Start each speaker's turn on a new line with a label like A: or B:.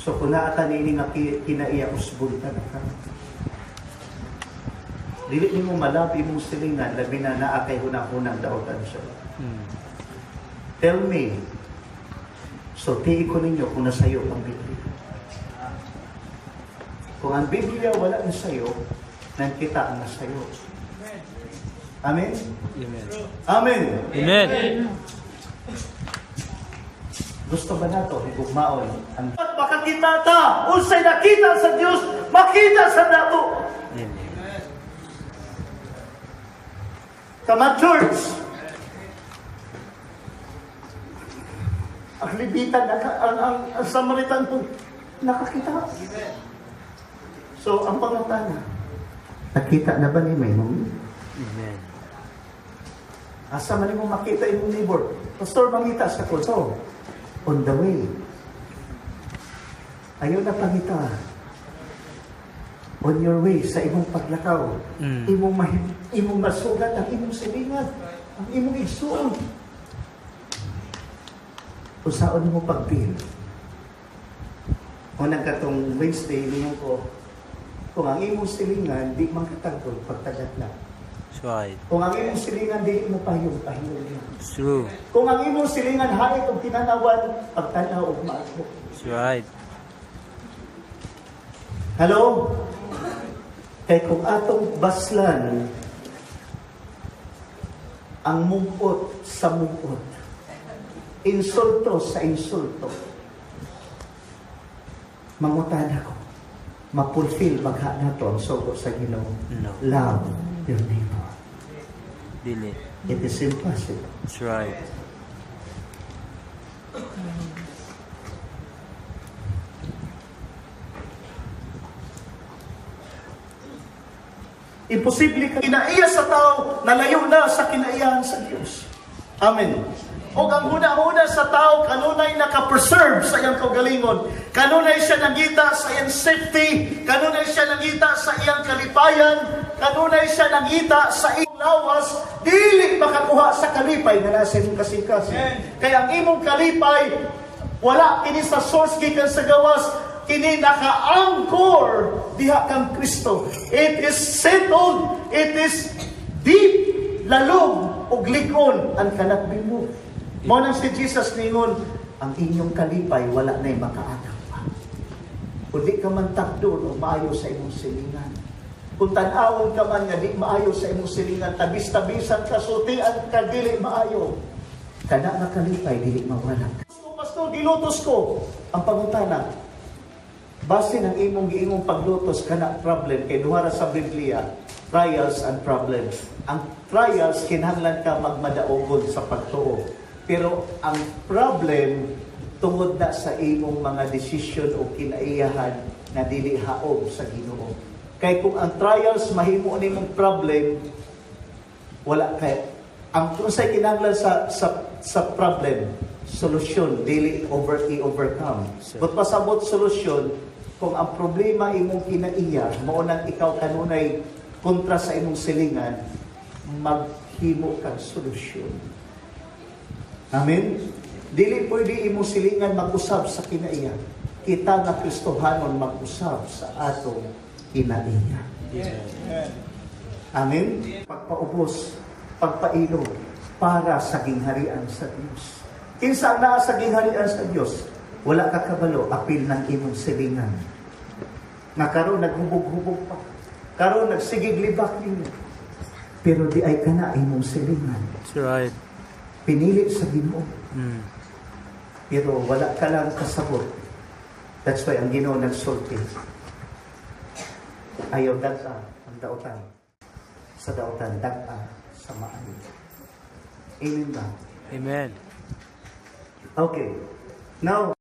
A: So kung naatanini nga kinaiya usbon ka na ka. Dili ni mo malabi mong silingan, labi na naakay hunang-hunang daotan siya. Tell me, so tii ko ninyo kung nasayo ang Biblia. Kung ang Biblia wala na sayo, nang kita ang nasayo. Amen?
B: Amen.
A: Amen!
B: Amen.
A: Gusto ba nato higugmaon ang makakita ta unsay nakita sa Dios makita sa nato.
B: Amen.
A: Kama church ang libitan ang Samaritan po nakakita. So ang pangutana, nakita na ba ni Maymong?
B: Amen.
A: Asa man mo makita imong neighbor? Pastor, mangita sa kulto. On the way. Ayaw na pangita. On your way sa imong paglakaw. Imong masugat ang imong silingan. Ang imong igsuon. Usaon mo pagpil. Unang katong Wednesday, niyo ko, kung ang imong silingan, di man katagod pagtagat na.
B: That's right.
A: Kung ang imong silingan, di mo pahiyong lang.
B: It's true.
A: Kung ang imong silingan, hait o tinanawan, pagtanaw o maato.
B: That's right.
A: Hello? Kaya kung atong baslan, ang mungkot sa mungkot, insulto sa insulto, mangutan ako, mapulfill magha nato ang sugo sa Ginoo.
B: No.
A: Love your neighbor.
B: Dili.
A: It is impossible.
B: That's right.
A: Imposible ka kinaiya sa tao na layo na sa kinaiyahan sa Diyos. Amen. O ang huna-huna sa tao, kanunay nakapreserve sa iyang kaugalingon. Kanunay siya nangita sa iyang safety. Kanunay siya nangita sa iyang kalipayan. Kanunay siya nangita sa iyang lawas. Dili makakuha sa kalipay na nasa imong kasing-kasing. Kaya ang imong kalipay, wala kini sa source gikan sa gawas. Kini naka-anchor diha kang Kristo. It is settled. It is deep, lalog, ug likon ang kanat bimbo. Mo nang si Jesus ningon, ang inyong kalipay wala na'y makaagaw pa. Kung di ka man takdon o maayo sa imong silingan. Kung tan-awon ka man nga di maayo sa imong silingan, tabis-tabisan ka, sutian ka, dili maayo. Kana nga kalipay, dili mawala. Pastor, gilutos ko ang pangutana. Base ng imong paglutos kana problem kay duha sa Biblia, trials and problems. Ang trials kinahanglan ka magmadaogon sa pagtuo. Pero ang problem tungod na sa imong mga desisyon o kinaiyahan na dili haog sa Ginoo. Kay kung ang trials mahimo nimong problem, wala kay ang unsay kinahanglan sa problem, solusyon dili overcome. But pasabot solusyon kung ang problema imong kinaiya, mao nang ikaw kanunay kontra sa imong silingan, maghimo kang solusyon. Amen? Dili pwede imong silingan mag-usab sa kinaiya. Kita nga Kristohanon mag-usab sa atong kinaiya. Amen? Pagpaubos, pagpailo, para sa gingharian sa Diyos. Kinsa naa sa gingharian sa Diyos, wala ka kabalo, apil ng imong silingan. Na karon naghubog-hubog pa. Karon nagsigig libak ninyo. Pero di ay kana imong silingan.
B: That's right.
A: Pinili sa Ginoo. Pero wala ka lang kasabot. That's why ang Ginoo nagsulti. Ayaw dagta ang daotan. Sa daotan, dagta sa maayo. Amen ba?
B: Amen.
A: Okay. Now,